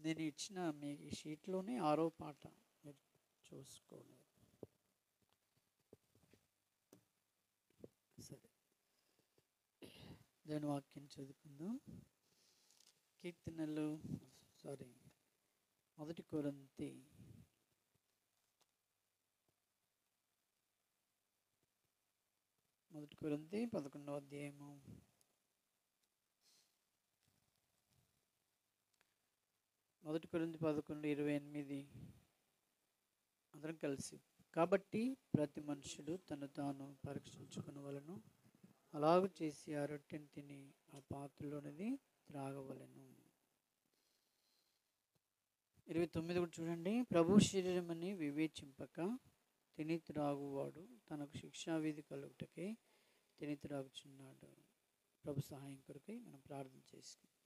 నేను ఇచ్చిన మీ షీట్లోనే 6వ పాట మీరు చూసుకోండి. సరే, దేవుని వాక్యం చదువుకుందాం. కీర్తనలు మొదటి కొరింథీ 11వ అధ్యాయము 11:28 అందరం కలిసి. కాబట్టి ప్రతి మనుషుడు తను తాను పరీక్షించుకునవలెను, అలాగూ చేసి ఆ రొట్టెను తిని ఆ పాత్రలోనిది త్రాగవలెను. 29 కూడా చూడండి. ప్రభు శరీరమని వివేచింపక తిని త్రాగువాడు తనకు శిక్షావిధి కలుగుటకే తిని త్రాగుచున్నాడు. ప్రభు సహాయం కొరకై మనం ప్రార్థన చేసుకుందాం.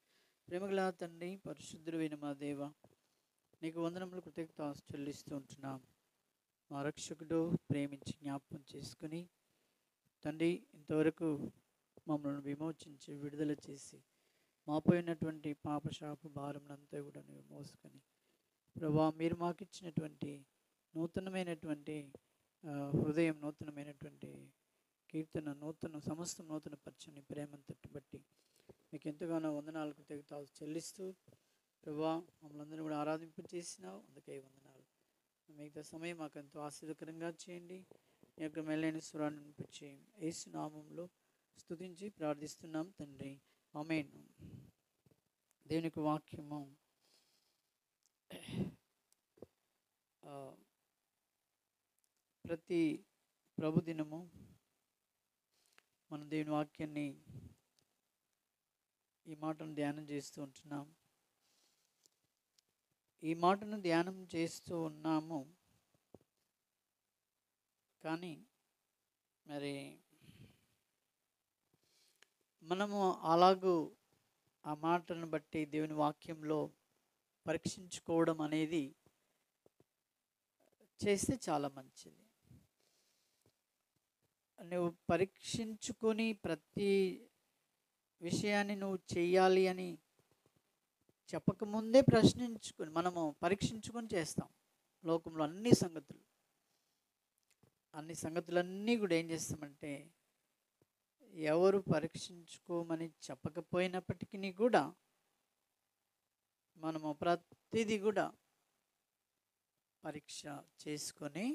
ప్రేమగల తండ్రి, పరిశుద్ధుడైన మా దేవ, నీకు వందనములు, కృతజ్ఞతలు చెల్లిస్తూ ఉంటున్నాం. మా రక్షకుడు ప్రేమించి జ్ఞాపకం చేసుకుని తండ్రి, ఇంతవరకు మమ్మల్ని విమోచించి విడుదల చేసి మాపోయినటువంటి పాపశాప భారమునంతా కూడా నువ్వు మోసుకొని ప్రభా, మీరు మాకు ఇచ్చినటువంటి నూతనమైనటువంటి హృదయం, నూతనమైనటువంటి కీర్తన, సమస్తం నూతన పరిచయం ప్రేమను బట్టి మీకు ఎంతగానో వందనాలు, కృతజ్ఞతలు చెల్లిస్తూ ప్రభా మమ్మల్ని కూడా ఆరాధింప చేసినావు, అందుకే వందనాలు. మిగతా సమయం మాకు ఎంతో ఆశీర్వకరంగా చేయండి. మీ యొక్క మెల్లైన స్వరాన్ని వినిపించి యేసు నామములో స్తుతించి ప్రార్థిస్తున్నాం తండ్రి, ఆమేన్. దేవుని యొక్క వాక్యము ప్రతి ప్రభుదినము మనం దేవుని వాక్యాన్ని, ఈ మాటను ధ్యానం చేస్తూ ఉంటున్నాం. ఈ మాటను ధ్యానం చేస్తూ ఉన్నాము, కానీ మరి మనము అలాగూ ఆ మాటను బట్టి దేవుని వాక్యంలో పరీక్షించుకోవడం అనేది చేస్తే చాలా మంచిది. నువ్వు పరీక్షించుకొని ప్రతి విషయాన్ని నువ్వు చెయ్యాలి అని చెప్పకముందే ప్రశ్నించుకొని మనము పరీక్షించుకొని చేస్తాం. లోకంలో అన్ని సంగతులన్నీ కూడా ఏం చేస్తామంటే, ఎవరు పరీక్షించుకోమని చెప్పకపోయినప్పటికీ కూడా మనము ప్రతిదీ కూడా పరీక్ష చేసుకొని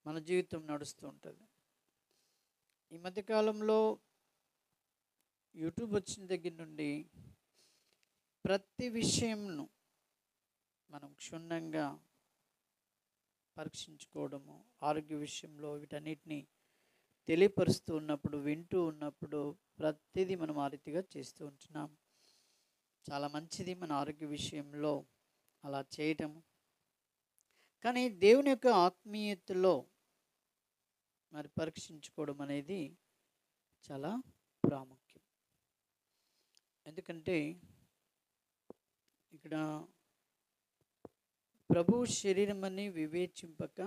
మన జీవితం నడుస్తూ ఉంటుంది. ఈ మధ్యకాలంలో యూట్యూబ్ వచ్చిన దగ్గర నుండి ప్రతి విషయంను మనం క్షుణ్ణంగా పరీక్షించుకోవడము, ఆరోగ్య విషయంలో వీటన్నిటిని తెలియపరుస్తూ ఉన్నప్పుడు, వింటూ ఉన్నప్పుడు ప్రతిదీ మనం ఆ రీతిగా చేస్తూ ఉంటున్నాం. చాలా మంచిది మన ఆరోగ్య విషయంలో అలా చేయటము. కానీ దేవుని యొక్క ఆత్మీయతలో మరి పరీక్షించుకోవడం అనేది చాలా ప్రాముఖ్యం. ఎందుకంటే ఇక్కడ ప్రభు శరీరమని వివేచింపక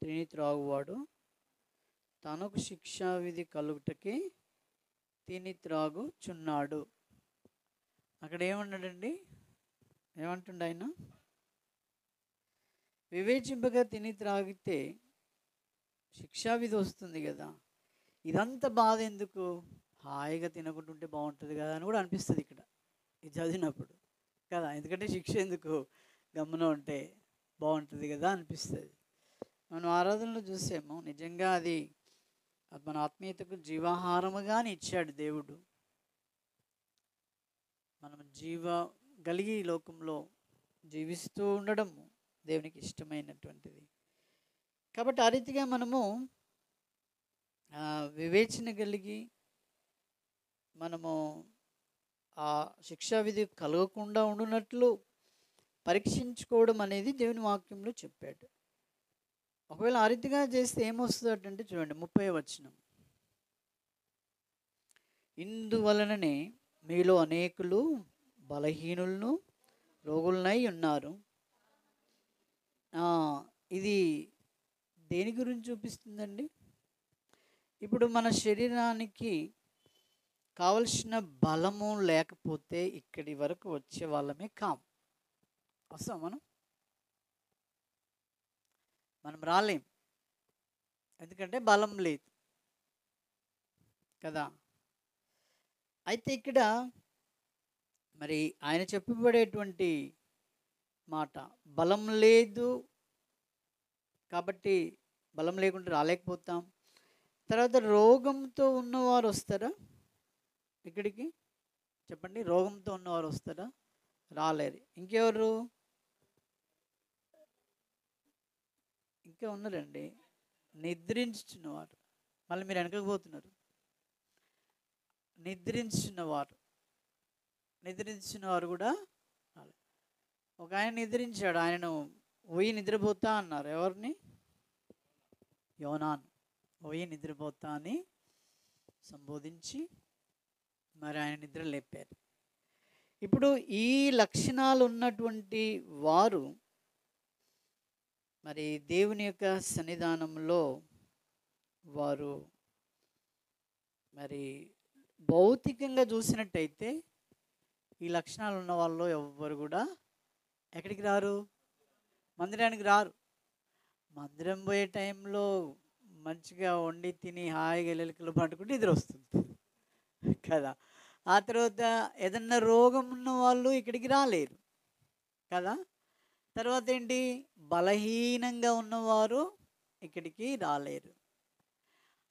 తిని త్రాగువాడు తనకు శిక్షావిధి కలుగుటకే తిని త్రాగుచున్నాడు. అక్కడ ఏమన్నాడండి? ఏమంటుండ ఆయన? వివేచింపగా తిని త్రాగితే శిక్షావిధి వస్తుంది కదా, ఇదంతా బాధ ఎందుకు, హాయిగా తినకుంటుంటే బాగుంటుంది కదా అని కూడా అనిపిస్తుంది ఇక్కడ ఇది చదివినప్పుడు కదా. ఎందుకంటే శిక్ష ఎందుకు, గమ్మున ఉంటే బాగుంటుంది కదా అనిపిస్తుంది. మనం ఆరాధనలో చూసాము, నిజంగా అది మన ఆత్మీయతకు జీవాహారముగానే ఇచ్చాడు దేవుడు. మనం జీవ కలిగి లోకంలో జీవిస్తూ ఉండడం దేవునికి ఇష్టమైనటువంటిది. కాబట్టి ఆ రీతిగా మనము వివేచన కలిగి మనము ఆ శిక్షావిధి కలగకుండా ఉండునట్లు పరీక్షించుకోవడం అనేది దేవుని వాక్యంలో చెప్పాడు. ఒకవేళ ఆ రీతిగా చేస్తే ఏమొస్తుందంటే చూడండి 30వ వచనం. ఇందువలననే మీలో అనేకులు బలహీనులను రోగులనై ఉన్నారు. ఇది దేని గురించి చూపిస్తుందండి? ఇప్పుడు మన శరీరానికి కావలసిన బలము లేకపోతే ఇక్కడి వరకు వచ్చే వాళ్ళమే కాం. వస్తాం మనం రాలేం, ఎందుకంటే బలం లేదు కదా. అయితే ఇక్కడ మరి ఆయన చెప్పబడేటువంటి మాట, బలం లేదు కాబట్టి బలం లేకుండా రాలేకపోతాం. తర్వాత రోగంతో ఉన్నవారు వస్తారా ఇక్కడికి? చెప్పండి, రోగంతో ఉన్నవారు వస్తారా? రాలేరు. ఇంకెవరు? ఇంకా ఉన్నారండి, నిద్రించున్నవారు. మళ్ళీ మీరు వెనకపోతున్నారు. నిద్రించినవారు కూడా రాలేదు. ఒక ఆయన నిద్రించాడు, ఆయనను పోయి నిద్రపోతా అన్నారు. ఎవరిని? యోనాను పోయి నిద్రపోతా అని సంబోధించి మరి ఆయన నిద్ర లేపారు. ఇప్పుడు ఈ లక్షణాలు ఉన్నటువంటి వారు మరి దేవుని యొక్క సన్నిధానంలో వారు మరి భౌతికంగా చూసినట్టయితే ఈ లక్షణాలు ఉన్న వాళ్ళు ఎవ్వరు కూడా ఎక్కడికి రారు? మందిరానికి రారు. మందిరం పోయే టైంలో మంచిగా వండి తిని హాయిగా ఎలుకలు పట్టుకుంటే నిద్ర వస్తుంది కదా. ఆ తర్వాత ఏదన్నా రోగం ఉన్న వాళ్ళు ఇక్కడికి రాలేరు కదా. తర్వాత ఏంటి? బలహీనంగా ఉన్నవారు ఇక్కడికి రాలేరు.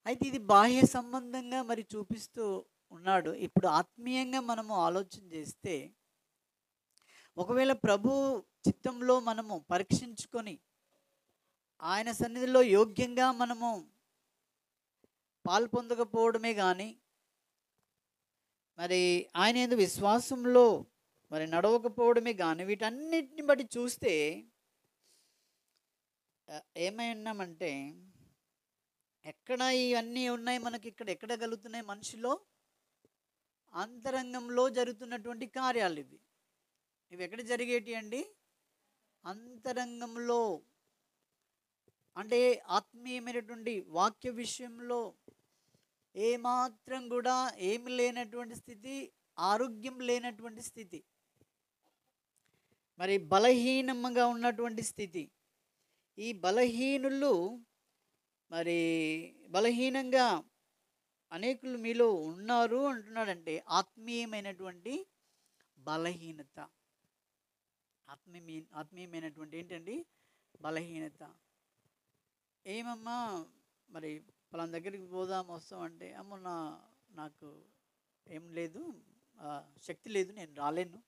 అయితే ఇది బాహ్య సంబంధంగా మరి చూపిస్తూ ఉన్నాడు. ఇప్పుడు ఆత్మీయంగా మనము ఆలోచన చేస్తే, ఒకవేళ ప్రభు చిత్తంలో మనము పరీక్షించుకొని ఆయన సన్నిధిలో యోగ్యంగా మనము పాల్పొందకపోవడమే కానీ, మరి ఆయన యందు విశ్వాసంలో మరి నడవకపోవడమే కానీ, వీటన్నిటిని బట్టి చూస్తే ఏమై ఉన్నామంటే, ఎక్కడ ఇవన్నీ ఉన్నాయి మనకి? ఇక్కడ ఎక్కడ కలుగుతున్నాయి? మనిషిలో అంతరంగంలో జరుగుతున్నటువంటి కార్యాలు ఇవి ఎక్కడ జరిగేటి అండి? అంతరంగంలో. అంటే ఆత్మీయమైనటువంటి వాక్య విషయంలో ఏమాత్రం కూడా ఏమి లేనటువంటి స్థితి, ఆరోగ్యం లేనటువంటి స్థితి, మరి బలహీనంగా ఉన్నటువంటి స్థితి. ఈ బలహీనులు మరి బలహీనంగా అనేకులు మీలో ఉన్నారు అంటున్నాడంటే ఆత్మీయమైనటువంటి బలహీనత. ఆత్మీయమైనటువంటి ఏంటండి? బలహీనత. ఏమమ్మా మరి పలానా దగ్గరికి పోదాం వస్తాం అంటే, అమ్మ నాకు ఏం లేదు, శక్తి లేదు, నేను రాలేను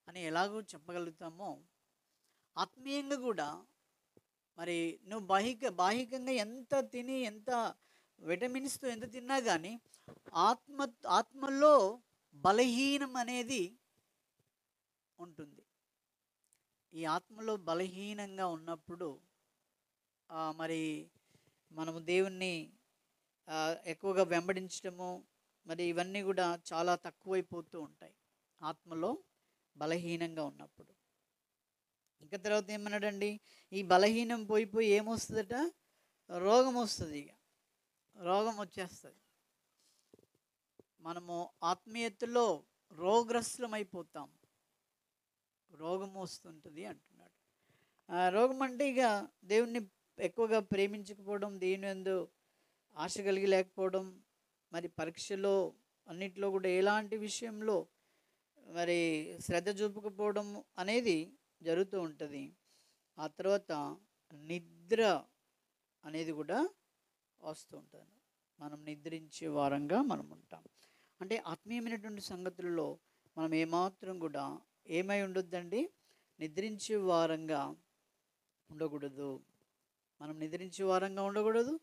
అని ఎలాగో చెప్పగలుగుతామో, ఆత్మీయంగా కూడా మరి నువ్వు బాహికంగా ఎంత తిని, ఎంత విటమిన్స్తో ఎంత తిన్నా కానీ ఆత్మలో బలహీనం అనేది ఉంటుంది. ఈ ఆత్మలో బలహీనంగా ఉన్నప్పుడు మరి మనము దేవుణ్ణి ఎక్కువగా వెంబడించడము మరి ఇవన్నీ కూడా చాలా తక్కువైపోతూ ఉంటాయి ఆత్మలో బలహీనంగా ఉన్నప్పుడు. ఇంకా తర్వాత ఏమన్నాడండి? ఈ బలహీనం పోయిపోయి ఏమొస్తుందట? రోగం వస్తుంది. ఇక రోగం వచ్చేస్తుంది. మనము ఆత్మీయతలో రోగగ్రస్తులం అయిపోతాం. రోగం వస్తుంటుంది అంటున్నాడు. రోగం అంటే ఇక దేవుణ్ణి ఎక్కువగా ప్రేమించకపోవడం, దేవుని యందు ఆశ కలిగి లేకపోవడం, మరి పరీక్షలో అన్నిట్లో కూడా ఎలాంటి విషయంలో మరి శ్రద్ధ చూపకపోవడం అనేది జరుగుతూ ఉంటుంది. ఆ తర్వాత నిద్ర అనేది కూడా వస్తూ ఉంటుంది. మనం నిద్రించే వారంగా మనం ఉంటాం. అంటే ఆత్మీయమైనటువంటి సంగతులలో మనం ఏమాత్రం కూడా ఏమై ఉండొద్దండి? నిద్రించే వారంగా ఉండకూడదు. మనం నిద్రించే వారంగా ఉండకూడదు,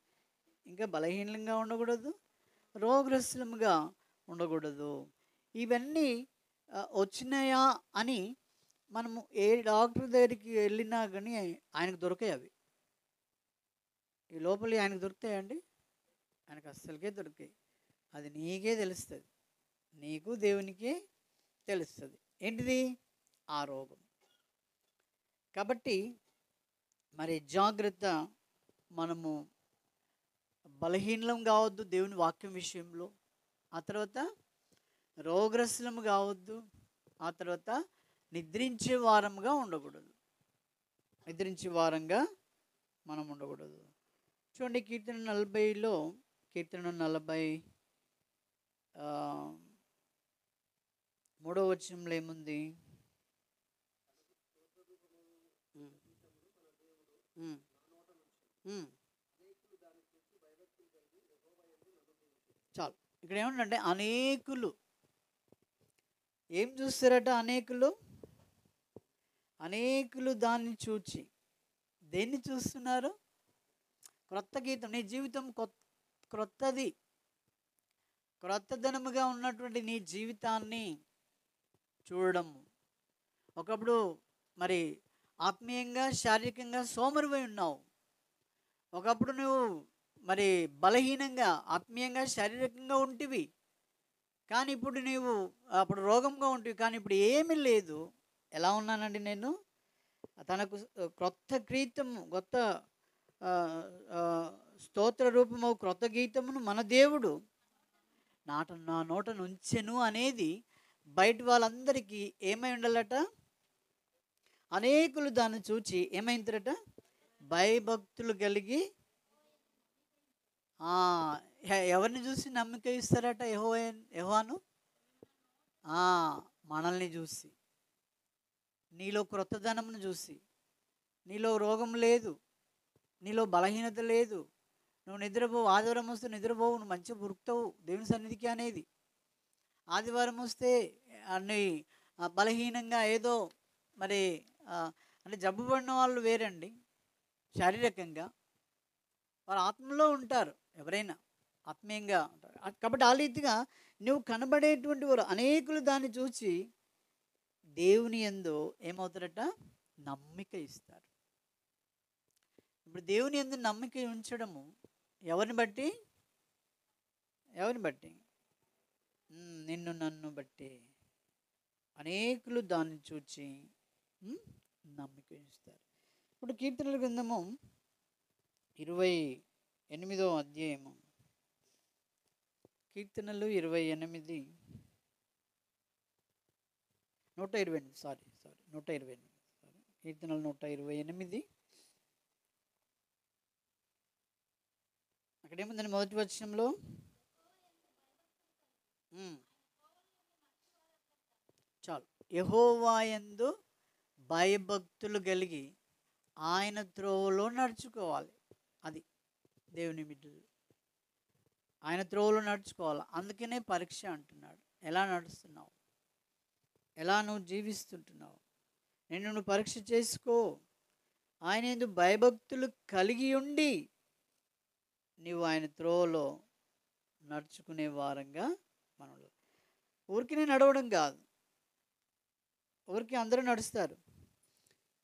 ఇంకా బలహీనంగా ఉండకూడదు, రోగగ్రస్తులుగా ఉండకూడదు. ఇవన్నీ వచ్చినాయా అని మనము ఏ డాక్టర్ దగ్గరికి వెళ్ళినా కానీ ఆయనకు దొరకాయి. అవి ఈ లోపలి ఆయనకు దొరుకుతాయండి? ఆయనకు అస్సలకే దొరికాయి. అది నీకే తెలుస్తుంది, నీకు దేవునికే తెలుస్తుంది. ఏంటిది? ఆ రోగం. కాబట్టి మరి జాగ్రత్త, మనము బలహీనం కావద్దు దేవుని వాక్యం విషయంలో. ఆ తర్వాత రోగగ్రస్తులము కావద్దు, ఆ తర్వాత నిద్రించే వారంగా ఉండకూడదు. నిద్రించే వారంగా మనం ఉండకూడదు. చూడండి కీర్తన 40లో, కీర్తన 40 3వ వచనంలో ఏముంది? ఉమ్, ఉమ్, చాలు. ఇక్కడ ఏమంటే అనేకులు ఏం చూస్తారట? అనేకులు దాన్ని చూచి, దేన్ని చూస్తున్నారు? క్రొత్త గీతం. నీ జీవితం క్రొత్తది, క్రొత్తదనముగా ఉన్నటువంటి నీ జీవితాన్ని చూడడము. ఒకప్పుడు మరి ఆత్మీయంగా శారీరకంగా సోమరివై ఉన్నావు. ఒకప్పుడు నువ్వు మరి బలహీనంగా ఆత్మీయంగా శారీరకంగా ఉంటివి, కానీ ఇప్పుడు నీవు అప్పుడు రోగంగా ఉంటివి, కానీ ఇప్పుడు ఏమీ లేదు. ఎలా ఉన్నానండి నేను? తనకు క్రొత్త గీతము, కొత్త స్తోత్ర రూపము, క్రొత్త గీతమును మన దేవుడు నా నోట నుంచెను అనేది బయట వాళ్ళందరికీ ఏమై ఉండాలట? అనేకులు దాన్ని చూచి ఏమైందరట? భయభక్తులు కలిగి ఎవరిని చూసి నమ్మిక ఇస్తారట? యెహోవాను, మనల్ని చూసి, నీలో క్రొత్తదనమును చూసి. నీలో రోగం లేదు, నీలో బలహీనత లేదు, నువ్వు నిద్రపోవు. ఆదివారం వస్తే నిద్రపోవు, నువ్వు మంచిగా ఉరుకుతావు దేవుని సన్నిధికి అనేది. ఆదివారం వస్తే అన్ని బలహీనంగా ఏదో మరి అంటే జబ్బు పడిన వాళ్ళు వేరండి. శారీరకంగా వారు ఆత్మలో ఉంటారు, ఎవరైనా ఆత్మీయంగా ఉంటారు. కాబట్టి ఆ రీతిగా నువ్వు కనబడేటువంటి వారు అనేకులు దాన్ని చూసి దేవుని యందు ఏమవుతారట? నమ్మిక ఇస్తారు. ఇప్పుడు దేవుని యందు నమ్మిక ఉంచడము ఎవరిని బట్టి? నిన్ను నన్ను బట్టి అనేకులు దాన్ని చూచి నమ్మిక ఇస్తారు. ఇప్పుడు కీర్తనల గ్రంథము 28వ అధ్యాయము, కీర్తనలు 28, 128 కీర్తనలు 128. అక్కడేముందండి? మొదటి వచనంలో చాలు. యెహోవా యందు భయభక్తులు కలిగి ఆయన త్రోవలో నడుచుకోవాలి. అది దేవుని బిడ్డలు ఆయన త్రోవలో నడుచుకోవాలి. అందుకనే పరీక్ష అంటున్నాడు. ఎలా నడుస్తున్నావు? ఎలా నువ్వు జీవిస్తుంటున్నావు? నువ్వు పరీక్ష చేసుకో. ఆయన యందు భయభక్తులు కలిగి ఉండి నీవు ఆయన త్రోవలో నడుచుకునే వారంగా మనలో. ఊరికినే నడవడం కాదు, ఊరికి అందరూ నడుస్తారు,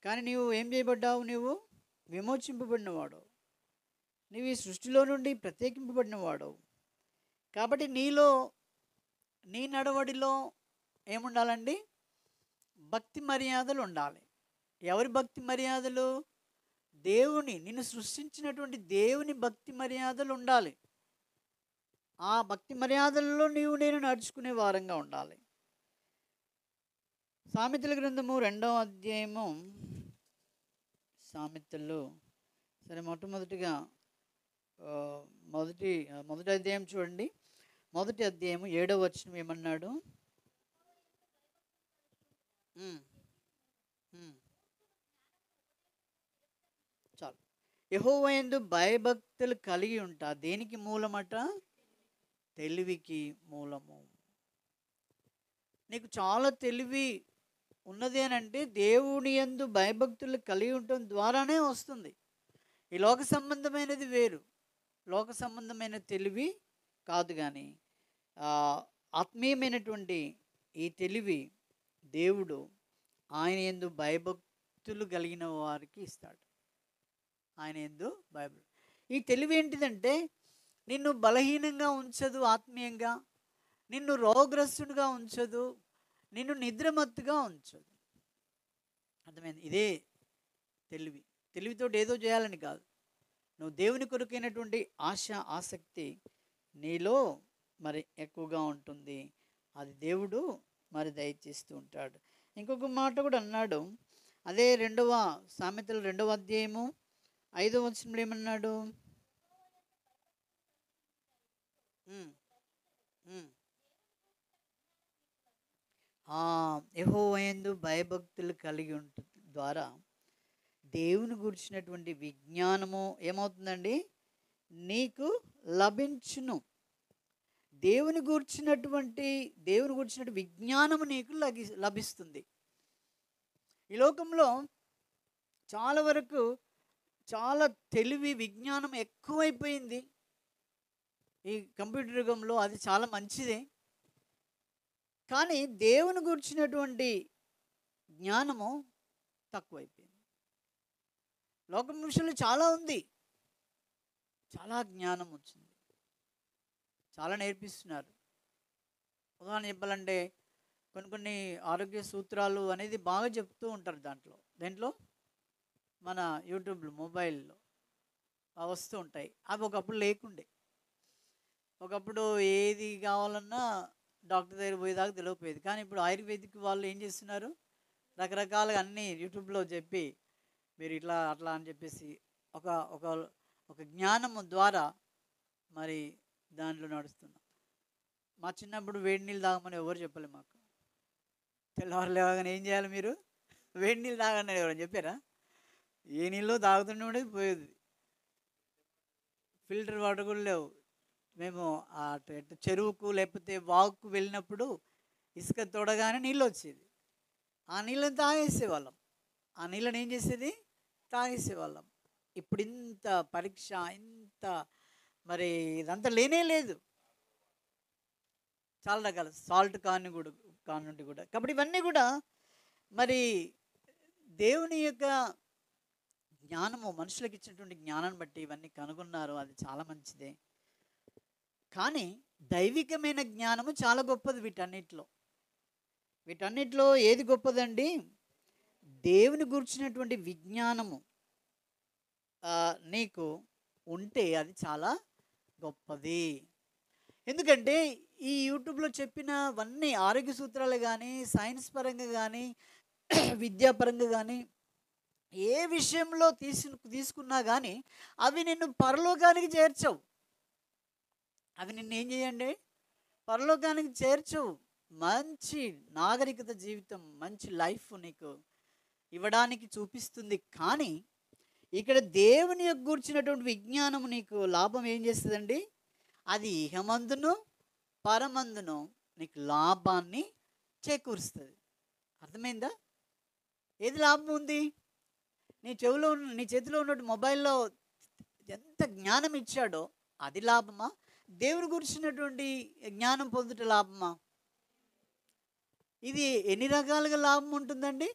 కానీ నీవు ఏం చేయబడ్డావు? నీవు విమోచింపబడినవాడు, నీవు ఈ సృష్టిలో నుండి ప్రత్యేకింపబడినవాడు. కాబట్టి నీ నడవడిలో ఏముండాలండి? భక్తి మర్యాదలు ఉండాలి. ఎవరి భక్తి మర్యాదలు? నిన్ను సృష్టించినటువంటి దేవుని భక్తి మర్యాదలు ఉండాలి. ఆ భక్తి మర్యాదల్లో నేను నడుచుకునే వారంగా ఉండాలి. సామెతల గ్రంథము 2వ అధ్యాయము, సామెతలు సరే మొట్టమొదటిగా మొదటి అధ్యాయం చూడండి. మొదటి అధ్యాయము 7వ వచనం ఏమన్నాడు? చాలు. యెహోవా యందు భయభక్తులు కలిగి ఉంటా. దేనికి మూలమట? తెలివికి మూలము. నీకు చాలా తెలివి ఉన్నది అని అంటే దేవుని యందు భయభక్తులు కలిగి ఉండటం ద్వారానే వస్తుంది. ఈ లోక సంబంధమైనది వేరు, లోక సంబంధమైన తెలివి కాదు. కానీ ఆత్మీయమైనటువంటి ఈ తెలివి దేవుడు ఆయన యందు భయభక్తులు కలిగిన వారికి ఇస్తాడు. ఆయన యందు బైబిల్ ఈ తెలివి ఏంటిదంటే నిన్ను బలహీనంగా ఉంచదు, ఆత్మీయంగా నిన్ను రోగగ్రస్తుడిగా ఉంచదు, నిన్ను నిద్రమత్తుగా ఉంచదు. అర్థమైంది? ఇదే తెలివి. తెలివితో ఏదో చేయాలని కాదు, నువ్వు దేవుని కొరకైనటువంటి ఆశ ఆసక్తి నీలో మరి ఎక్కువగా ఉంటుంది. అది దేవుడు మరి దయచేస్తూ ఉంటాడు. ఇంకొక మాట కూడా అన్నాడు. అదే సామెతలు 2వ అధ్యాయము 5వ వచనంలో ఏమన్నాడు? ఉమ్, ఉమ్. యెహోవా యందు భయభక్తులు కలిగి ఉంటుంది ద్వారా దేవుని గురించినటువంటి విజ్ఞానము ఏమవుతుందండి? నీకు లభించును. దేవుని గూర్చినటువంటి విజ్ఞానము నీకు లభిస్తుంది. ఈ లోకంలో చాలా వరకు చాలా తెలివి విజ్ఞానం ఎక్కువైపోయింది. ఈ కంప్యూటర్ యుగంలో అది చాలా మంచిదే. కానీ దేవుని గూర్చినటువంటి జ్ఞానము తక్కువైపోయింది. లోకం విషయంలో చాలా ఉంది, చాలా జ్ఞానం వచ్చింది, చాలా నేర్పిస్తున్నారు. ఉదాహరణ చెప్పాలంటే కొన్ని ఆరోగ్య సూత్రాలు అనేది బాగా చెప్తూ ఉంటారు. దేంట్లో మన యూట్యూబ్లో మొబైల్లో వస్తూ ఉంటాయి. అవి ఒకప్పుడు లేకుండే. ఒకప్పుడు ఏది కావాలన్నా డాక్టర్ దగ్గర పోయేదాకా తెలియకపోయేది. కానీ ఇప్పుడు ఆయుర్వేదిక్ వాళ్ళు ఏం చేస్తున్నారు? రకరకాలుగా అన్నీ యూట్యూబ్లో చెప్పి మీరు ఇట్లా అట్లా అని చెప్పేసి ఒక ఒక ఒక జ్ఞానము ద్వారా మరి దాంట్లో నడుస్తున్నాం. మా చిన్నప్పుడు వేడి నీళ్ళు తాగమని ఎవరు చెప్పలే మాకు. తెల్లవారు లేవగానే ఏం చేయాలి మీరు? వేడి నీళ్ళు తాగండి ఎవరని చెప్పారా? ఏ నీళ్ళు తాగుతుండే ఉండేది, పోయేది. ఫిల్టర్ వాటర్ కూడా లేవు. మేము అటు చెరువుకు లేకపోతే వాగుకు వెళ్ళినప్పుడు ఇసుక తోడగానే నీళ్ళు వచ్చేది. ఆ నీళ్ళని తాగేసేవాళ్ళం. ఆ నీళ్ళని ఏం చేసేది? తాగేసేవాళ్ళం. ఇప్పుడు ఇంత పరీక్ష, ఇంత మరి ఇదంతా లేనే లేదు. చాలా రకాల సాల్ట్ కానుండి కూడా. కాబట్టి ఇవన్నీ కూడా మరి దేవుని యొక్క జ్ఞానము, మనుషులకు ఇచ్చినటువంటి జ్ఞానాన్ని బట్టి ఇవన్నీ కనుగొన్నారు. అది చాలా మంచిదే. కానీ దైవికమైన జ్ఞానము చాలా గొప్పది. వీటన్నిటిలో ఏది గొప్పదండి? దేవుని గురించినటువంటి విజ్ఞానము నీకు ఉంటే అది చాలా గొప్పది. ఎందుకంటే ఈ యూట్యూబ్లో చెప్పినవన్నీ ఆరోగ్య సూత్రాలు కానీ, సైన్స్ పరంగా కానీ, విద్యాపరంగా కానీ, ఏ విషయంలో తీసుకున్నా కానీ అవి నిన్ను పరలోకానికి చేర్చవు. అవి నిన్ను ఏం చేయండి? పరలోకానికి చేర్చవు. మంచి నాగరికత జీవితం, మంచి లైఫ్ నీకు ఇవ్వడానికి చూపిస్తుంది. కానీ ఇక్కడ దేవుని యొక్క గూర్చినటువంటి విజ్ఞానం నీకు లాభం ఏం చేస్తుందండి? అది ఇహమందును పరమందును నీకు లాభాన్ని చేకూరుస్తుంది. అర్థమైందా? ఏది లాభం ఉంది? నీ చేతిలో ఉన్నటువంటి మొబైల్లో ఎంత జ్ఞానం ఇచ్చాడో అది లాభమా? దేవుని గురించినటువంటి జ్ఞానం పొందుట లాభమా? ఇది ఎన్ని రకాలుగా లాభం ఉంటుందండి?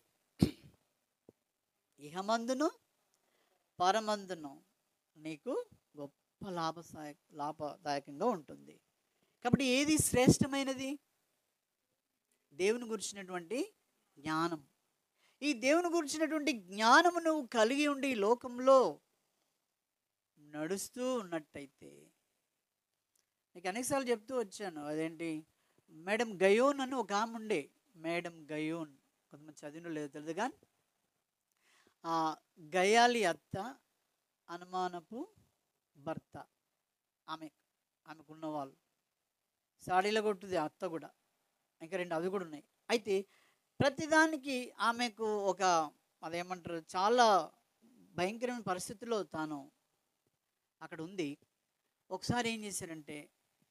ఇహమందును పరమందును నీకు గొప్ప లాభదాయకంగా ఉంటుంది. కాబట్టి ఏది శ్రేష్టమైనది? దేవుని గురించినటువంటి జ్ఞానం. ఈ దేవుని గురించినటువంటి జ్ఞానము నువ్వు కలిగి ఉండి ఈ లోకంలో నడుస్తూ ఉన్నట్టయితే, నీకు అనేకసార్లు చెప్తూ వచ్చాను. అదేంటి, మేడం గయోన్ అని ఒక ఆమె ఉండే. మేడం గయోన్, కొంతమంది చదివిన లేదో తెలియదు కానీ గయాలి అత్త, అనుమానపు భర్త, ఆమెకున్న వాళ్ళు సాడీల కొట్టుది అత్త కూడా, ఇంకా 2 అవి కూడా ఉన్నాయి. అయితే ప్రతిదానికి ఆమెకు ఒక అదేమంటారు, చాలా భయంకరమైన పరిస్థితుల్లో తాను అక్కడ ఉంది. ఒకసారి ఏం చేశారంటే,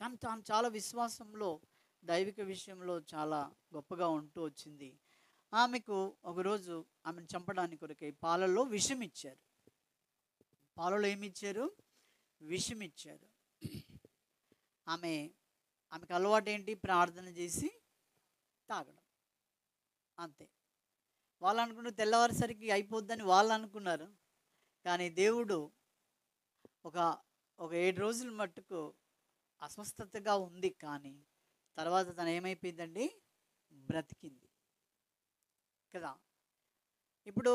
తాను చాలా విశ్వాసంలో, దైవిక విషయంలో చాలా గొప్పగా ఉంటూ వచ్చింది. ఆమెకు ఒకరోజు ఆమెను చంపడానికి కొరకై పాలల్లో విషం ఇచ్చారు. పాలలో ఏమిచ్చారు? విషం ఇచ్చారు. ఆమెకు అలవాటు ఏంటి? ప్రార్థన చేసి తాగడం, అంతే. వాళ్ళు అనుకున్నారు తెల్లవారిసరికి అయిపోద్దని వాళ్ళు అనుకున్నారు. కానీ దేవుడు ఒక 7 రోజుల మట్టుకు అస్వస్థతగా ఉంది. కానీ తర్వాత తను ఏమైపోయిందండి? బ్రతికింది కదా. ఇప్పుడు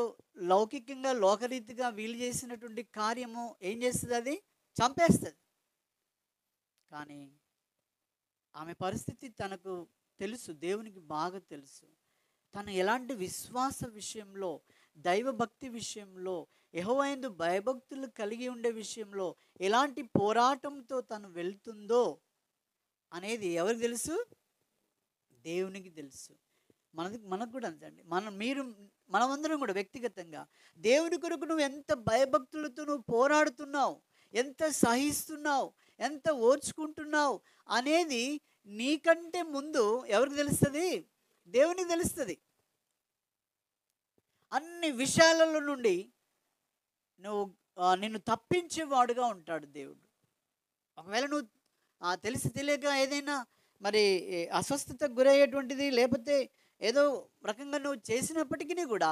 లౌకికంగా, లోకరీతిగా వీళ్ళు చేసినటువంటి కార్యము ఏం చేస్తుంది? అది చంపేస్తుంది. కానీ ఆమె పరిస్థితి తనకు తెలుసు, దేవునికి బాగా తెలుసు. తను ఎలాంటి విశ్వాస విషయంలో, దైవభక్తి విషయంలో, యెహోవాయందు భయభక్తులు కలిగి ఉండే విషయంలో ఎలాంటి పోరాటంతో తను వెళ్తుందో అనేది ఎవరికి తెలుసు? దేవునికి తెలుసు. మనకు కూడా అంతే అండి. మనమందరం కూడా వ్యక్తిగతంగా దేవుని కొరకు నువ్వు ఎంత భయభక్తులతో నువ్వు పోరాడుతున్నావు, ఎంత సహిస్తున్నావు, ఎంత ఓర్చుకుంటున్నావు అనేది నీకంటే ముందు ఎవరికి తెలుస్తుంది? దేవునికి తెలుస్తుంది. అన్ని విషయాలలో నుండి నువ్వు నిన్ను తప్పించేవాడుగా ఉంటాడు దేవుడు. ఒకవేళ నువ్వు తెలిసి తెలియక ఏదైనా మరి అస్వస్థతకు గురయ్యేటువంటిది, లేకపోతే ఏదో రకంగా నువ్వు చేసినప్పటికీ కూడా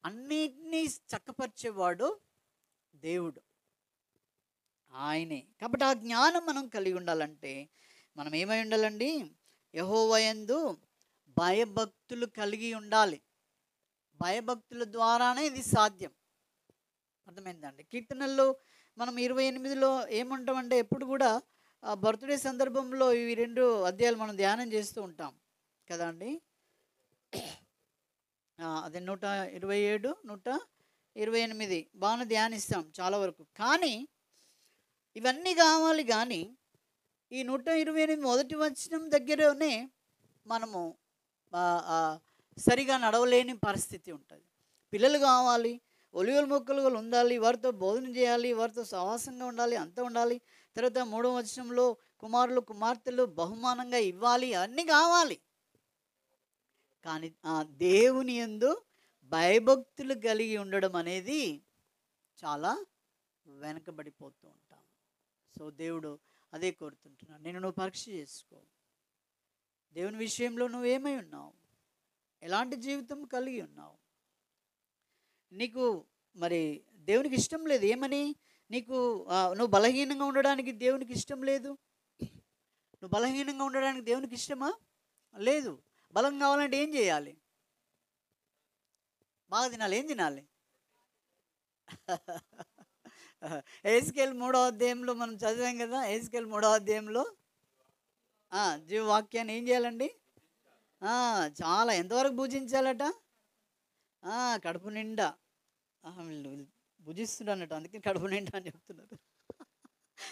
అన్నిటినీ చక్కపరిచేవాడు దేవుడు, ఆయనే. కాబట్టి ఆ జ్ఞానం మనం కలిగి ఉండాలంటే మనం ఏమై ఉండాలండి? యెహోవాయందు భయభక్తులు కలిగి ఉండాలి. భయభక్తుల ద్వారానే ఇది సాధ్యం. అర్థమైందండి? కీర్తనల్లో మనం 28లో ఏముంటామంటే ఎప్పుడు కూడా బర్త్డే సందర్భంలో ఇవి 2 అధ్యాయాలు మనం ధ్యానం చేస్తూ ఉంటాం కదా అండి. అదే 127, 128 బాగా ధ్యానిస్తాం చాలా వరకు. కానీ ఇవన్నీ కావాలి, కానీ ఈ 128 మొదటి వచనం దగ్గరనే మనము సరిగా నడవలేని పరిస్థితి ఉంటుంది. పిల్లలు కావాలి, ఒలివల మొక్కలు ఉండాలి, వారితో బోధన చేయాలి, వారితో సహవాసంగా ఉండాలి, అంతా ఉండాలి. తర్వాత 3వ వచనంలో కుమారులు కుమార్తెలు బహుమానంగా ఇవ్వాలి, అన్నీ కావాలి. కానీ దేవుని యందు భయభక్తులు కలిగి ఉండడం అనేది చాలా వెనకబడిపోతూ ఉంటాం. సో దేవుడు అదే కోరుతుంటున్నాడు. నువ్వు పరీక్ష చేసుకో. దేవుని విషయంలో నువ్వేమై ఉన్నావు? ఎలాంటి జీవితం కలిగి ఉన్నావు? నీకు మరి దేవునికి ఇష్టం లేదు. ఏమని? నువ్వు బలహీనంగా ఉండడానికి దేవునికి ఇష్టం లేదు. నువ్వు బలహీనంగా ఉండడానికి దేవునికి ఇష్టమా? లేదు. బలం కావాలంటే ఏం చేయాలి? బాగా తినాలి. ఏం తినాలి? ఎహెజ్కేలు 3వ అధ్యాయంలో మనం చదివాం కదా. ఎహెజ్కేలు 3వ అధ్యాయంలో జీవవాక్యాన్ని ఏం చేయాలండి? చాలా ఎంతవరకు భుజించాలట? కడుపు నిండా. భుజిస్తున్నాడట, అందుకే కడుపు నిండా అని చెప్తున్నారు.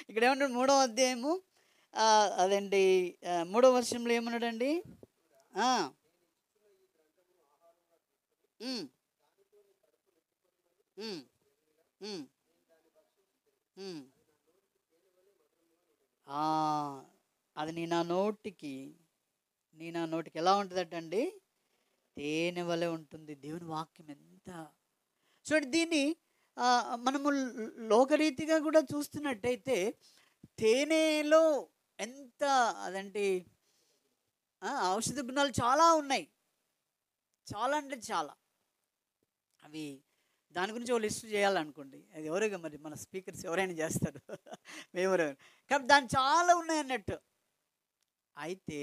ఇక్కడ ఏమంటాడు? 3వ అధ్యాయము అదండి 3వ వర్షంలో ఏమన్నాడండి? అది నీ నా నోటికి ఎలా ఉంటుందట అండి? తేనె వలె ఉంటుంది. దేవుని వాక్యం ఎంత చూడండి. దీన్ని మనము లోకరీతిగా కూడా చూస్తున్నట్టయితే తేనెలో ఎంత అదంటే ఔషధ గుణాలు చాలా ఉన్నాయి. చాలా అంటే చాలా. అవి దాని గురించి ఒక లిస్ట్ చేయాలనుకోండి, అది ఎవరైనా మరి మన స్పీకర్స్ ఎవరైనా చేస్తారు. మేమెవరైనా. కాబట్టి దాని చాలా ఉన్నాయి అన్నట్టు. అయితే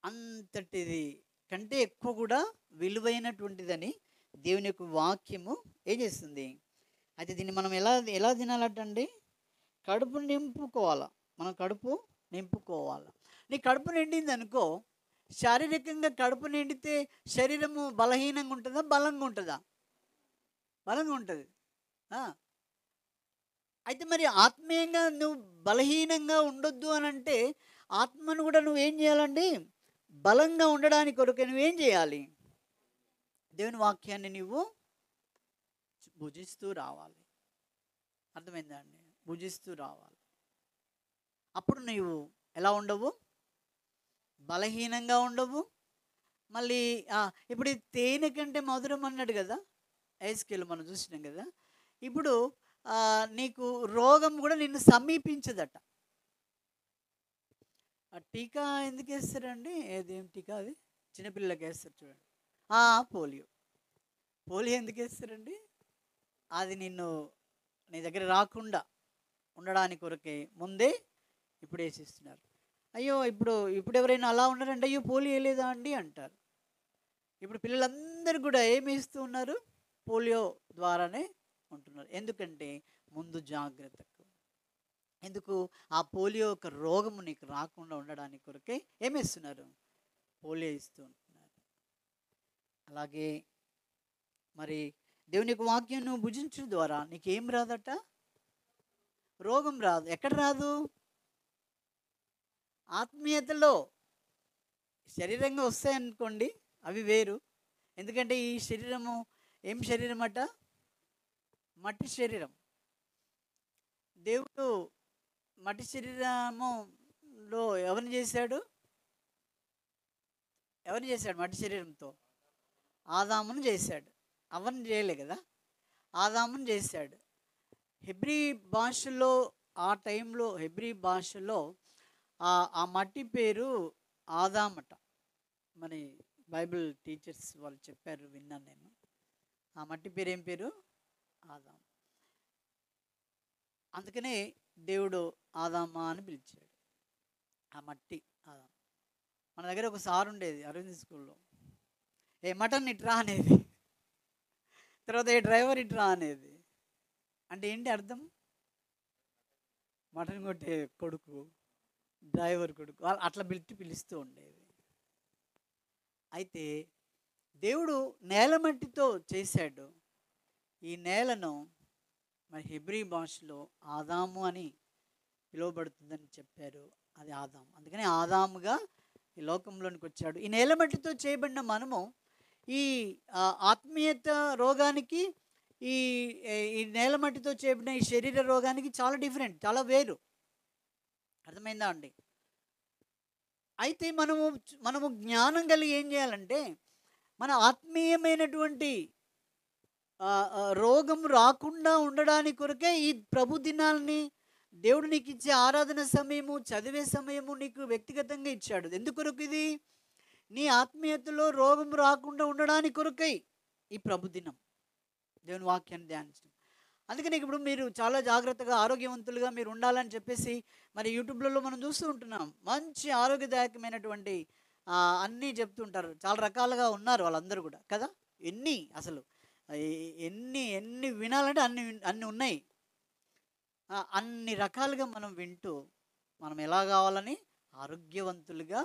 అంతటిది కంటే ఎక్కువ కూడా విలువైనటువంటిదని దేవుని యొక్క వాక్యము ఏం చేస్తుంది? అయితే దీన్ని మనం ఎలా తినాలటండి? కడుపు నింపుకోవాలా. మనం కడుపు నింపుకోవాలా. నీ కడుపు నిండింది అనుకో, శారీరకంగా కడుపు నిండితే శరీరము బలహీనంగా ఉంటుందా, బలంగా ఉంటుందా? బలంగా ఉంటుంది. అయితే మరి ఆత్మీయంగా నువ్వు బలహీనంగా ఉండొద్దు అని అంటే ఆత్మను కూడా నువ్వేం చేయాలండి? బలంగా ఉండడానికి కొరకు నువ్వేం చేయాలి? దేవుని వాక్యాన్ని నువ్వు భుజిస్తూ రావాలి. అర్థమైందా అండి? భుజిస్తూ రావాలి. అప్పుడు నువ్వు ఎలా ఉండవు? బలహీనంగా ఉండవు. మళ్ళీ ఇప్పుడు తేనె కంటే మధురం అన్నాడు కదా, ఎహెజ్కేలు మనం చూసినాం కదా. ఇప్పుడు నీకు రోగం కూడా నిన్ను సమీపించదట. టీకా ఎందుకు వేస్తారండి? ఏదేం టీకా? అది చిన్నపిల్లలకి వేస్తారు చూడండి. పోలియో ఎందుకు వేస్తారండి? అది నీ దగ్గర రాకుండా ఉండడానికి కొరకే ముందే ఇప్పుడు వేసిస్తున్నారు. అయ్యో ఇప్పుడు ఎవరైనా అలా ఉన్నారంటే అయ్యో పోలియో వేయలేదా అండి అంటారు. ఇప్పుడు పిల్లలందరూ కూడా ఏమి ఇస్తూ ఉన్నారు? పోలియో ద్వారానే ఉంటున్నారు. ఎందుకంటే ముందు జాగ్రత్తకు. ఎందుకు? ఆ పోలియో ఒక రోగము నీకు రాకుండా ఉండడానికి కొరకే ఏమిస్తున్నారు? పోలియో ఇస్తూ ఉంటున్నారు. అలాగే మరి దేవుని యొక్క వాక్యం నువ్వు భుజించడం ద్వారా నీకేం రాదట? రోగం రాదు. ఎక్కడ రాదు? ఆత్మీయతలో. శరీరంగా వస్తాయనుకోండి, అవి వేరు. ఎందుకంటే ఈ శరీరము ఏం శరీరం అట? మట్టి శరీరం. దేవుడు మట్టి శరీరములో ఎవరిని చేశాడు? ఎవరిని చేశాడు మట్టి శరీరంతో? ఆదామును చేశాడు. అవన్నీ చేయలే కదా, ఆదామును చేశాడు. హెబ్రీ భాషలో, ఆ టైంలో హెబ్రీ భాషలో ఆ మట్టి పేరు ఆదామట. మరి బైబిల్ టీచర్స్ వాళ్ళు చెప్పారు, విన్నాను నేను. ఆ మట్టి పేరు ఏం పేరు? ఆదాం. అందుకనే దేవుడు ఆదామా అని పిలిచాడు. ఆ మట్టి ఆదాం. మన దగ్గర ఒక సార్ ఉండేది అరవింద్ స్కూల్లో, ఏ మటన్ ఇట్రా అనేది, తర్వాత ఏ డ్రైవర్ ఇట్రా అనేది. అంటే ఏంటి అర్థం? మటన్ కొట్టే కొడుకు, డ్రైవర్ కొడుకు, అట్లా పిలుస్తూ ఉండేది. అయితే దేవుడు నేల మట్టితో చేశాడు. ఈ నేలను మరి హెబ్రీ భాషలో ఆదాము అని పిలువబడుతుందని చెప్పారు. అది ఆదాము. అందుకని ఆదాముగా ఈ లోకంలోనికి వచ్చాడు. ఈ నేల మట్టితో చేయబడిన మనము ఈ ఆత్మీయత రోగానికి, ఈ ఈ నేల మట్టితో చేయబడిన ఈ శరీర రోగానికి చాలా డిఫరెంట్, చాలా వేరు. అర్థమైందా అండి? అయితే మనము జ్ఞానం కలిగి ఏం చేయాలంటే, మన ఆత్మీయమైనటువంటి రోగం రాకుండా ఉండడానికి కొరకే ఈ ప్రభు దినాల్ని దేవుడు నీకు ఇచ్చే ఆరాధన సమయము, చదివే సమయము నీకు వ్యక్తిగతంగా ఇచ్చాడు. ఎందుకొరకు ఇది? నీ ఆత్మీయతలో రోగం రాకుండా ఉండడానికి కొరకై ఈ ప్రభు దినం, దేవుని వాక్యాన్ని ధ్యానించడం. అందుకని ఇప్పుడు మీరు చాలా జాగ్రత్తగా ఆరోగ్యవంతులుగా మీరు ఉండాలని చెప్పేసి మరి యూట్యూబ్లలో మనం చూస్తూ ఉంటున్నాం. మంచి ఆరోగ్యదాయకమైనటువంటి అన్నీ చెప్తుంటారు. చాలా రకాలుగా ఉన్నారు వాళ్ళందరూ కూడా కదా. అసలు ఎన్ని ఎన్ని వినాలంటే అన్ని ఉన్నాయి. అన్ని రకాలుగా మనం వింటూ మనం ఎలా కావాలని ఆరోగ్యవంతులుగా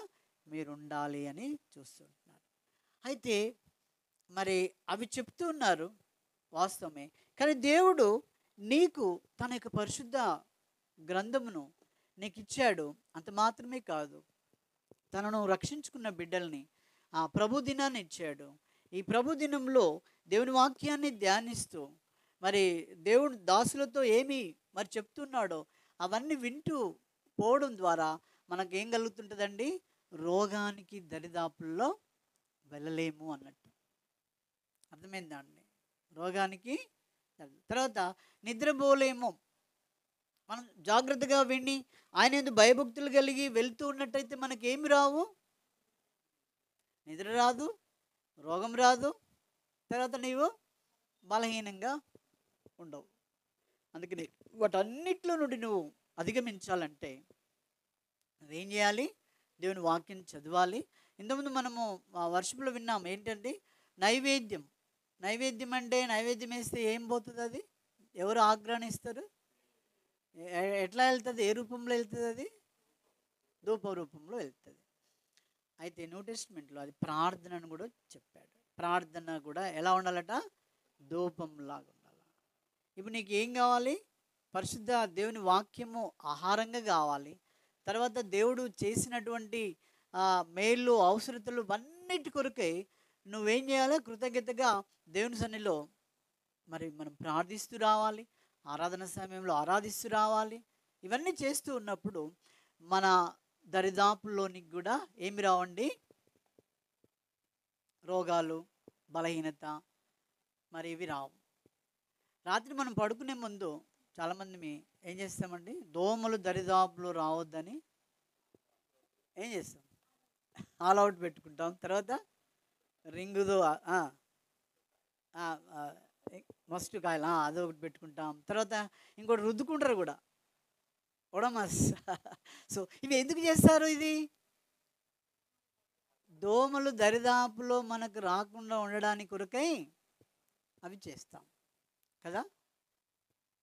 మీరు ఉండాలి అని చూస్తుంటున్నారు. అయితే మరి అవి చెప్తూ ఉన్నారు, వాస్తవమే. కానీ దేవుడు నీకు తన యొక్క పరిశుద్ధ గ్రంథమును నీకు ఇచ్చాడు. అంత మాత్రమే కాదు, తనను రక్షించుకున్న బిడ్డల్ని ఆ ప్రభు దినాన్ని ఇచ్చాడు. ఈ ప్రభు దినంలో దేవుని వాక్యాన్ని ధ్యానిస్తూ మరి దేవుడు దాసులతో ఏమి మరి చెప్తున్నాడో అవన్నీ వింటూ పోవడం ద్వారా మనకేం కలుగుతుంటుందండి? రోగానికి దరిదాపుల్లో వెళ్ళలేము అన్నట్టు. అర్థమైందా అండి? రోగానికి తర్వాత నిద్రపోలేము. మనం జాగ్రత్తగా విని ఆయన యందు భయభక్తులు కలిగి వెళ్తూ ఉన్నట్టయితే మనకేమి రావు? నిద్ర రాదు, రోగం రాదు, తర్వాత నీవు బలహీనంగా ఉండవు. అందుకని వాటన్నిటిలో నుండి నువ్వు అధిగమించాలంటే నువ్వేం చేయాలి? దేవుని వాక్యం చదవాలి. ఇంతకుముందు మనము వర్షంలో విన్నాం ఏంటంటే నైవేద్యం. నైవేద్యం అంటే నైవేద్యం వేస్తే ఏం పోతుంది? అది ఎవరు ఆగ్రహిస్తారు? ఎట్లా వెళ్తుంది? ఏ రూపంలో వెళ్తుంది? అది ధూప రూపంలో వెళ్తుంది. అయితే న్యూ టెస్ట్మెంట్లో అది ప్రార్థనను కూడా చెప్పాడు. ప్రార్థన కూడా ఎలా ఉండాలట? ధూపంలాగా ఉండాలి. ఇప్పుడు నీకు ఏం కావాలి? పరిశుద్ధ దేవుని వాక్యము ఆహారంగా కావాలి. తర్వాత దేవుడు చేసినటువంటి మేళ్ళు, అవసరతలు అన్నిటి కొరకై నువ్వేం చేయాలి? కృతజ్ఞతగా దేవుని సన్నిధిలో మరి మనం ప్రార్థిస్తూ రావాలి. ఆరాధన సమయంలో ఆరాధిస్తూ రావాలి. ఇవన్నీ చేస్తూ ఉన్నప్పుడు మన దరిదాపుల్లోనికి కూడా ఏమి రావండి? రోగాలు, బలహీనత మరి ఇవి రావు. రాత్రి మనం పడుకునే ముందు చాలామంది ఏం చేస్తామండి? దోమలు దరిదాపులు రావద్దని ఏం చేస్తాం? ఆల్ అవుట్ పెట్టుకుంటాం. తర్వాత రింగుదో మస్ట్ కాయలు అదొకటి పెట్టుకుంటాం. తర్వాత ఇంకోటి రుద్దుకుంటారు కూడా, ఒడమస్. సో ఇవి ఎందుకు చేస్తారు? ఇది దోమలు దరిదాపులో మనకు రాకుండా ఉండడానికి కొరకై అవి చేస్తాం కదా.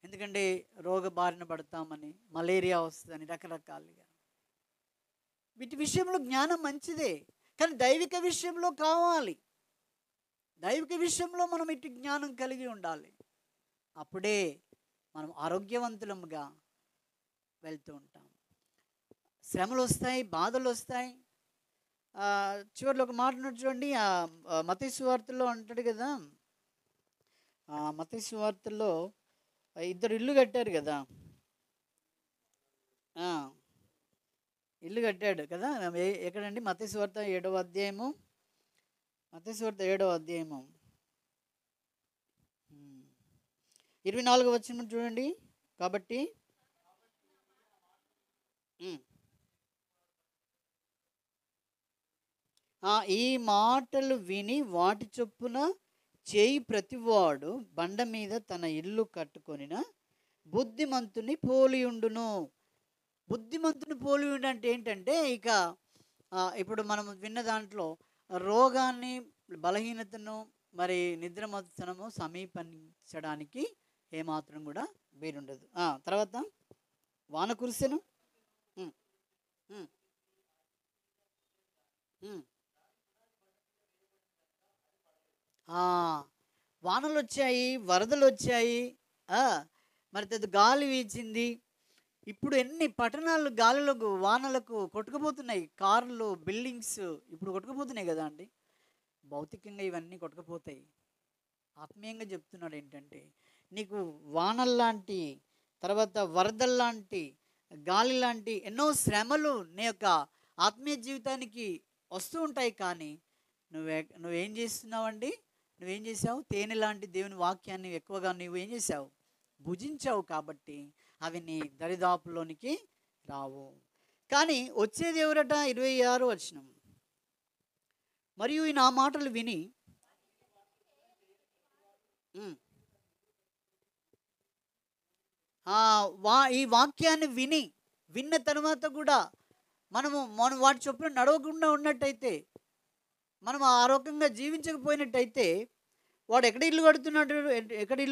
ఎందుకంటే రోగ బారిన పడతామని, మలేరియా వస్తుందని, రకరకాలుగా. వీటి విషయంలో జ్ఞానం మంచిదే, కానీ దైవిక విషయంలో కావాలి. దైవిక విషయంలో మనం ఇటు జ్ఞానం కలిగి ఉండాలి. అప్పుడే మనం ఆరోగ్యవంతులముగా వెళ్తూ ఉంటాం. శ్రమలు వస్తాయి, బాధలు వస్తాయి. చివరిలో ఒక మాట ఉన్నట్టు చూడండి, మత్తయి సువార్తలో అంటాడు కదా, మత్తయి సువార్తలో ఇద్దరు ఇల్లు కట్టారు కదా, ఇల్లు కట్టాడు కదా. ఎక్కడండి? మత్తయి సువార్త 7వ అధ్యాయము, మత్తయి సువార్త 7వ అధ్యాయము 24వ వచనం చూడండి. కాబట్టి ఈ మాటలు విని వాటి చొప్పున చేయి ప్రతివాడు బండ మీద తన ఇల్లు కట్టుకొనిన బుద్ధిమంతుని పోలియుండును. బుద్ధిమంతుని పోలియుండు అంటే ఏంటంటే, ఇక ఇప్పుడు మనం విన్న దాంట్లో రోగాన్ని, బలహీనతను, మరి నిద్రమత్సనము సమీపించడానికి ఏమాత్రం కూడా వీలుండదు. తర్వాత వాన కురిసెను. వానలు వచ్చాయి, వరదలు వచ్చాయి, మరి గాలి వీచింది. ఇప్పుడు ఎన్ని పట్టణాలు గాలిలకు, వానలకు కొట్టుకుపోతున్నాయి. కార్లు, బిల్డింగ్స్ ఇప్పుడు కొట్టుకుపోతున్నాయి కదా అండి. భౌతికంగా ఇవన్నీ కొట్టుకుపోతాయి. ఆత్మీయంగా చెప్తున్నాడు ఏంటంటే, నీకు వానల్లాంటి, తర్వాత వరదల్లాంటి, గాలి లాంటి ఎన్నో శ్రమలు నీ యొక్క ఆత్మీయ జీవితానికి వస్తూ ఉంటాయి. కానీ నువ్వేం చేస్తున్నావండి? నువ్వేం చేసావు? తేనె లాంటి దేవుని వాక్యాన్ని ఎక్కువగా నువ్వేం చేసావు? భుజించావు. కాబట్టి అవి నీ దరిదాపులోనికి రావు. కానీ వచ్చేది ఎవరట? 26వ వచనం. మరియు ఈ నా మాటలు విని ఈ వాక్యాన్ని విన్న తర్వాత కూడా మనం వాటి చొప్పున నడవకుండా ఉన్నట్టయితే, మనం ఆరోగ్యంగా జీవించకపోయినట్టయితే, వాడు ఎక్కడ ఇల్లు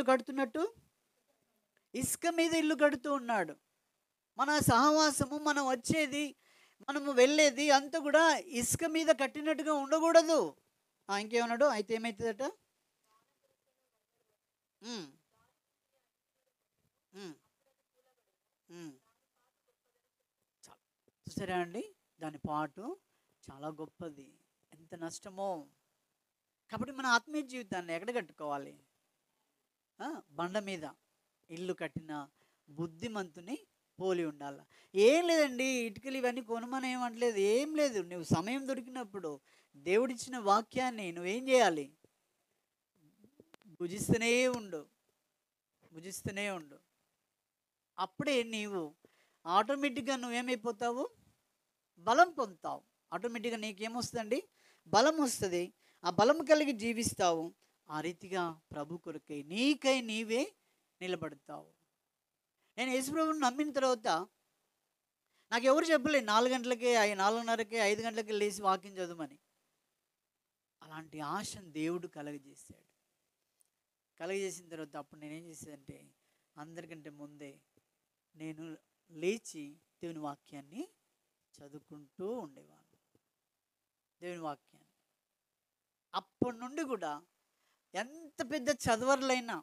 కడుతున్నట్టు? ఇసుక మీద ఇల్లు కడుతూ ఉన్నాడు. మన సహవాసము, మనం వచ్చేది, మనము వెళ్ళేది అంతా కూడా ఇసుక మీద కట్టినట్టుగా ఉండకూడదు. ఇంకేమన్నాడు? అయితే ఏమవుతుందట? చూసారా అండి, దాని పాటు చాలా గొప్పది. ఎంత నష్టమో. కాబట్టి మన ఆత్మీయ జీవితాన్ని ఎక్కడ కట్టుకోవాలి? బండ మీద ఇల్లు కట్టిన బుద్ధిమంతుని పోలి ఉండాలి. ఏం లేదండి, ఇటుకలు ఇవన్నీ కొనమని ఏమంటలేదు, ఏం లేదు. నువ్వు సమయం దొరికినప్పుడు దేవుడిచ్చిన వాక్యాన్ని నువ్వేం చేయాలి? భుజిస్తూనే ఉండు. అప్పుడే నీవు ఆటోమేటిక్గా నువ్వేమైపోతావు? బలం పొందుతావు. ఆటోమేటిక్గా నీకేమొస్తుందండి? బలం వస్తుంది. ఆ బలం కలిగి జీవిస్తావు. ఆ రీతిగా ప్రభు కొరకై నీకై నీవే నిలబడతావు. నేను యేసుప్రభుని నమ్మిన తర్వాత నాకు ఎవరు చెప్పలేదు 4 గంటలకే, 4:30కే, 5 గంటలకే లేచి వాక్యం చదవమని. అలాంటి ఆశను దేవుడు కలగజేశాడు. కలగజేసిన తర్వాత అప్పుడు నేనేం చేసేదంటే, అందరికంటే ముందే నేను లేచి దేవుని వాక్యాన్ని చదువుకుంటూ ఉండేవాడిని. దేవుని వాక్యాన్ని అప్పటి నుండి కూడా ఎంత పెద్ద చదవర్లైనా,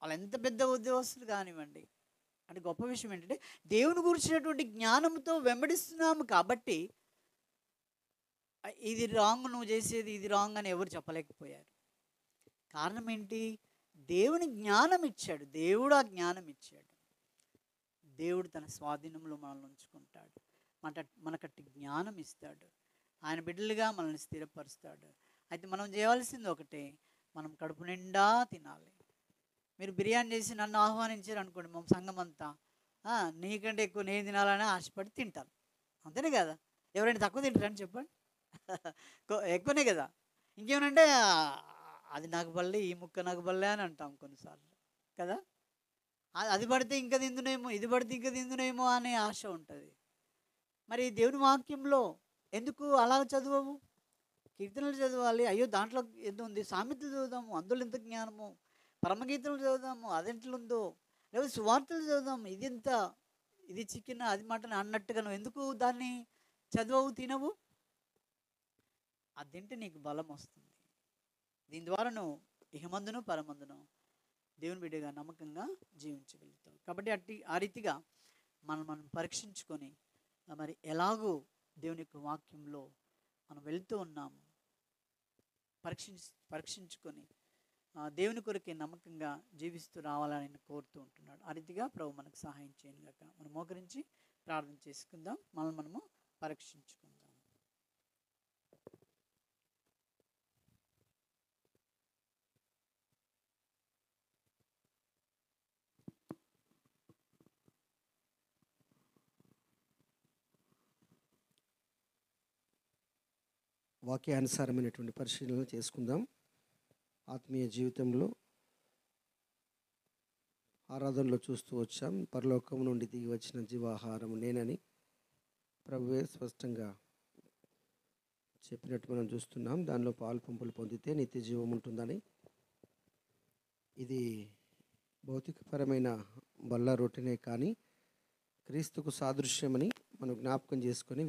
వాళ్ళు ఎంత పెద్ద ఉద్యోగస్తులు కానివ్వండి, అంటే గొప్ప విషయం ఏంటంటే దేవుని గురించినటువంటి జ్ఞానంతో వెంబడిస్తున్నాము. కాబట్టి ఇది రాంగ్, నువ్వు చేసేది ఇది రాంగ్ అని ఎవరు చెప్పలేకపోయారు. కారణం ఏంటి? దేవుని జ్ఞానం ఇచ్చాడు. దేవుడు ఆ జ్ఞానం ఇచ్చాడు. దేవుడు తన స్వాధీనంలో మనల్ని ఉంచుకుంటాడు. మనకట్టి జ్ఞానం ఇస్తాడు. ఆయన బిడ్డలుగా మనల్ని స్థిరపరుస్తాడు. అయితే మనం చేయవలసింది ఒకటే, మనం కడుపు నిండా తినాలి. మీరు బిర్యానీ చేసి నన్ను ఆహ్వానించారు అనుకోండి, మా సంఘం అంతా నీకంటే ఎక్కువ నేను తినాలని ఆశపడి తింటాను. అంతేనే కదా? ఎవరైనా తక్కువ తింటారని చెప్పండి? ఎక్కువనే కదా. ఇంకేమనంటే అది నాకు బల్లే, ఈ ముక్క నాకు బల్లే అని అంటాం కొన్నిసార్లు కదా. అది పడితే ఇంకా తిందునేమో, ఇది పడితే ఇంకా తిందునేమో అనే ఆశ ఉంటుంది. మరి దేవుని వాక్యంలో ఎందుకు అలా చదవవు? కీర్తనలు చదవాలి. అయ్యో దాంట్లో ఎంత ఉంది, సామెతలు చదువుదాము, అందులో ఎంత జ్ఞానము. పరమగీతలు చదువుదాము, అదెంట్లుందో. లేకపోతే సువార్తలు చదువుదాం, ఇది చికెన్ అది మటన్ అన్నట్టుగా నువ్వు ఎందుకు దాన్ని చదవవు, తినవు? అది తింటే నీకు బలం వస్తుంది. దీని ద్వారా నువ్వు ఇహమందును పరమందును దేవుని బిడ్డగా నమ్మకంగా జీవించగలుగుతావు. కాబట్టి ఆ రీతిగా మనం పరీక్షించుకొని మరి ఎలాగూ దేవుని యొక్క వాక్యంలో మనం వెళ్తూ ఉన్నాము పరీక్షించుకొని దేవుని కొరకే నమ్మకంగా జీవిస్తూ రావాలని ఆయన కోరుతూ ఉంటున్నాడు. ఆ రీతిగా ప్రభు మనకు సహాయం చేయను గాక. మనం మోకరించి ప్రార్థన చేసుకుందాం, మనము పరీక్షించుకుందాం. వాక్యానుసారమైనటువంటి పరిశీలన చేసుకుందాం. ఆత్మీయ జీవితంలో ఆరాధనలో చూస్తూ వచ్చాం, పరలోకం నుండి దిగి వచ్చిన జీవాహారం నేనని ప్రభువే స్పష్టంగా చెప్పినట్టు మనం చూస్తున్నాం. దానిలో పాలు పంపులు పొందితే నిత్య జీవం ఉంటుందని. ఇది భౌతికపరమైన బల్ల రొట్టెనే కానీ క్రీస్తుకు సాదృశ్యమని మనం జ్ఞాపకం చేసుకొని